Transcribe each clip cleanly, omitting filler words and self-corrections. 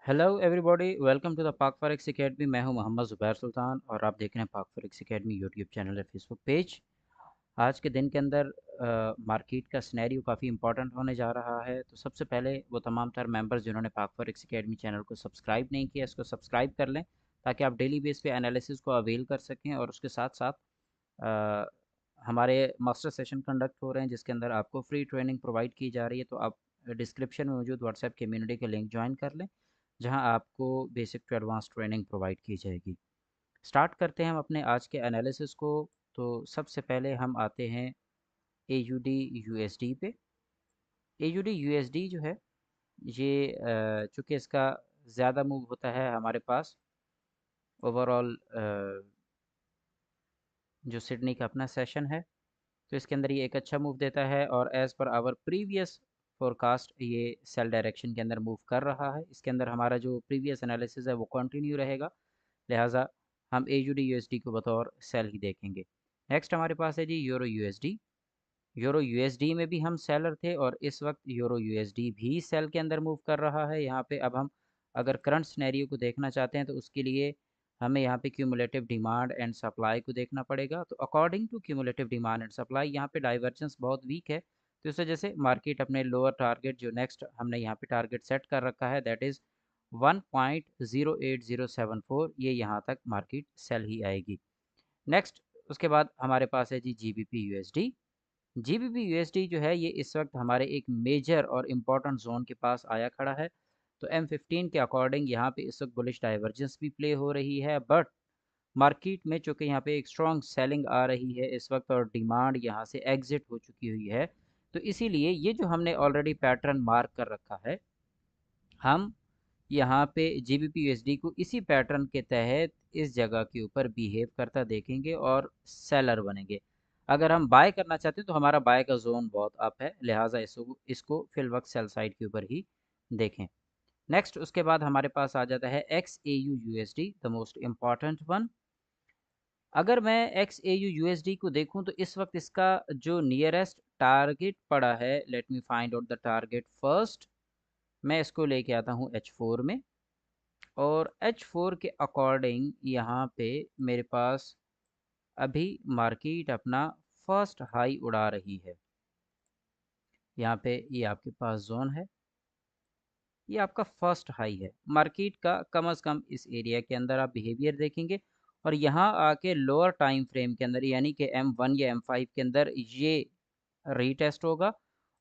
Hello everybody, welcome to the Pak forex academy. मैं हूं मोहम्मद ज़ुबैर सुल्तान और आप देख रहे हैं पाक फॉरेक्स एकेडमी यूट्यूब चैनल है, फेसबुक पेज। आज के दिन के अंदर मार्केट का सिनेरियो काफ़ी इंपॉर्टेंट होने जा रहा है। तो सबसे पहले वो तमाम तर मेंबर्स जिन्होंने पाक फॉरेक्स एकेडमी चैनल को सब्सक्राइब नहीं किया, इसको सब्सक्राइब कर लें ताकि आप डेली बेस पे एनालिसिस को अवेल कर सकें। और उसके साथ साथ अ, हमारे मास्टर सेशन कंडक्ट हो रहे हैं जिसके अंदर आपको फ्री ट्रेनिंग प्रोवाइड की जा रही है। तो आप डिस्क्रिप्शन में मौजूद व्हाट्सएप कम्युनिटी के लिंक ज्वाइन कर लें, जहां आपको basic to advance training provide की जाएगी। स्टार्ट करते हैं हम अपने आज के एनालिसिस को। तो सबसे पहले हम आते हैं AUD USD पे। AUD USD जो है ये चूँकि इसका ज़्यादा मूव होता है हमारे पास ओवरऑल जो सिडनी का अपना सेशन है, तो इसके अंदर ये एक अच्छा मूव देता है और as per hour previous forecast ये सेल डायरेक्शन के अंदर मूव कर रहा है। इसके अंदर हमारा जो प्रीवियस एनालिसिस है वो कंटिन्यू रहेगा, लिहाजा हम AUD USD को बतौर सेल ही देखेंगे। नेक्स्ट हमारे पास है जी यूरो USD। यूरो यूएसडी में भी हम सेलर थे और इस वक्त यूरो यूएसडी भी सेल के अंदर मूव कर रहा है। यहाँ पे अब हम अगर करंट सिनेरियो को देखना चाहते हैं तो उसके लिए हमें यहाँ पे क्यूमुलेटिव डिमांड एंड सप्लाई को देखना पड़ेगा। तो according to cumulative demand and supply यहाँ पे डाइवर्जेंस बहुत वीक है, तो इस वजह से मार्केट अपने लोअर टारगेट जो नेक्स्ट हमने यहाँ पे टारगेट सेट कर रखा है दैट इज़ 1.08074, ये यहाँ तक मार्केट सेल ही आएगी। नेक्स्ट उसके बाद हमारे पास है जी GBP USD। GBP USD जो है ये इस वक्त हमारे एक मेजर और इम्पॉर्टेंट जोन के पास आया खड़ा है। तो M15 के अकॉर्डिंग यहाँ पे इस वक्त बुलिश डाइवर्जेंस भी प्ले हो रही है, बट मार्केट में चूँकि यहाँ पे एक स्ट्रॉन्ग सेलिंग आ रही है इस वक्त और डिमांड यहाँ से एग्जिट हो चुकी हुई है, तो इसीलिए ये जो हमने ऑलरेडी पैटर्न मार्क कर रखा है, हम यहाँ पे GBP USD को इसी पैटर्न के तहत इस जगह के ऊपर बिहेव करता देखेंगे और सेलर बनेंगे। अगर हम बाय करना चाहते हैं तो हमारा बाय का जोन बहुत अप है, लिहाजा इसको फिल वक्त सेल साइड के ऊपर ही देखें। नेक्स्ट उसके बाद हमारे पास आ जाता है XAU USD, the most important one. अगर मैं XAU USD को देखूं तो इस वक्त इसका जो नियरेस्ट टारगेट पड़ा है, let me find out the target first. मैं इसको लेके आता हूँ H4 में और H4 के अकॉर्डिंग यहाँ पे मेरे पास अभी मार्केट अपना फर्स्ट हाई उड़ा रही है। यहाँ पे ये आपके पास जोन है, ये आपका फर्स्ट हाई है मार्केट का। कम से कम इस एरिया के अंदर आप बिहेवियर देखेंगे और यहाँ आके लोअर टाइम फ्रेम के अंदर यानी कि M1 या M5 के अंदर ये रीटेस्ट होगा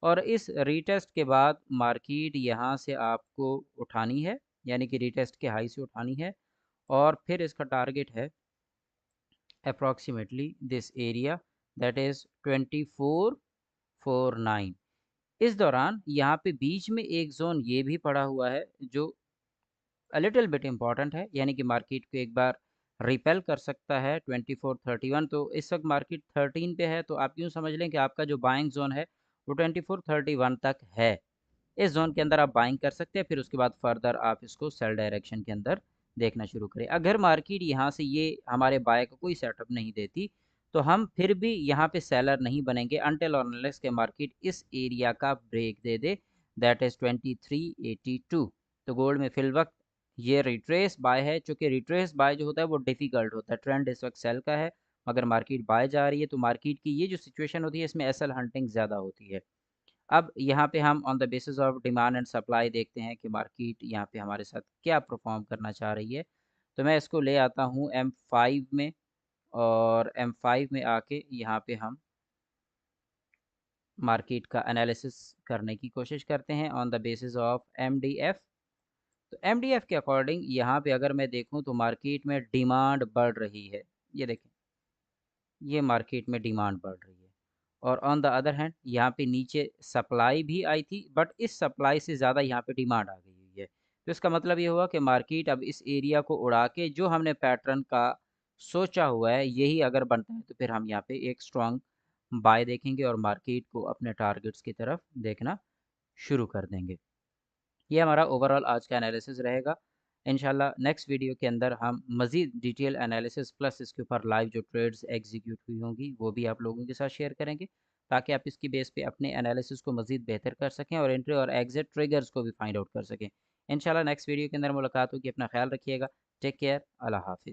और इस रीटेस्ट के बाद मार्केट यहाँ से आपको उठानी है, यानी कि रीटेस्ट के हाई से उठानी है और फिर इसका टारगेट है approximately this area, that is 2449। इस दौरान यहाँ पे बीच में एक जोन ये भी पड़ा हुआ है जो लिटिल बिट इम्पॉर्टेंट है, यानी कि मार्केट को एक बार रिपेल कर सकता है 2431। तो इस वक्त मार्केट 13 पे है, तो आप यूँ समझ लें कि आपका जो बाइंग जोन है वो 2431 तक है। इस जोन के अंदर आप बाइंग कर सकते हैं, फिर उसके बाद फर्दर आप इसको सेल डायरेक्शन के अंदर देखना शुरू करें। अगर मार्केट यहाँ से ये हमारे बाय का कोई सेटअप नहीं देती तो हम फिर भी यहाँ पे सेलर नहीं बनेंगे अनटिल और अनलेस के मार्केट इस एरिया का ब्रेक दे दे, दैट इज 2382। तो गोल्ड में फिल वक्त ये रिट्रेस बाय है, चूंकि रिट्रेस बाय जो होता है वो डिफिकल्ट होता है। ट्रेंड इस वक्त सेल का है, मगर मार्केट बाय जा रही है, तो मार्केट की ये जो सिचुएशन होती है इसमें एसएल हंटिंग ज़्यादा होती है। अब यहाँ पे हम on the basis of demand and supply देखते हैं कि मार्केट यहाँ पे हमारे साथ क्या परफॉर्म करना चाह रही है। तो मैं इसको ले आता हूँ M5 में और M5 में आके यहाँ पे हम मार्केट का एनालिसिस करने की कोशिश करते हैं on the basis of MDF। तो MDF के अकॉर्डिंग यहाँ पे अगर मैं देखूँ तो मार्केट में डिमांड बढ़ रही है, ये देखें, ये मार्केट में डिमांड बढ़ रही है और ऑन द अदर हैंड यहाँ पे नीचे सप्लाई भी आई थी, बट इस सप्लाई से ज़्यादा यहाँ पे डिमांड आ गई हुई है। तो इसका मतलब ये हुआ कि मार्केट अब इस एरिया को उड़ा के जो हमने पैटर्न का सोचा हुआ है यही अगर बनता है तो फिर हम यहाँ पे एक स्ट्रॉन्ग बाय देखेंगे और मार्केट को अपने टारगेट्स की तरफ देखना शुरू कर देंगे। ये हमारा ओवरऑल आज का एनालिसिस रहेगा। इंशाल्लाह नेक्स्ट वीडियो के अंदर हम मज़ीद डिटेल एनालिसिस प्लस इसके ऊपर लाइव जो ट्रेड्स एग्जीक्यूट हुई होंगी वो भी आप लोगों के साथ शेयर करेंगे, ताकि आप इसकी बेस पे अपने एनालिसिस को मज़ीद बेहतर कर सकें और एंट्री और एग्जिट ट्रिगर्स को भी फाइंड आउट कर सकें। इंशाल्लाह नेक्स्ट वीडियो के अंदर मुलाकात होगी। अपना ख्याल रखिएगा। Take care. अल्लाह हाफ़िज़।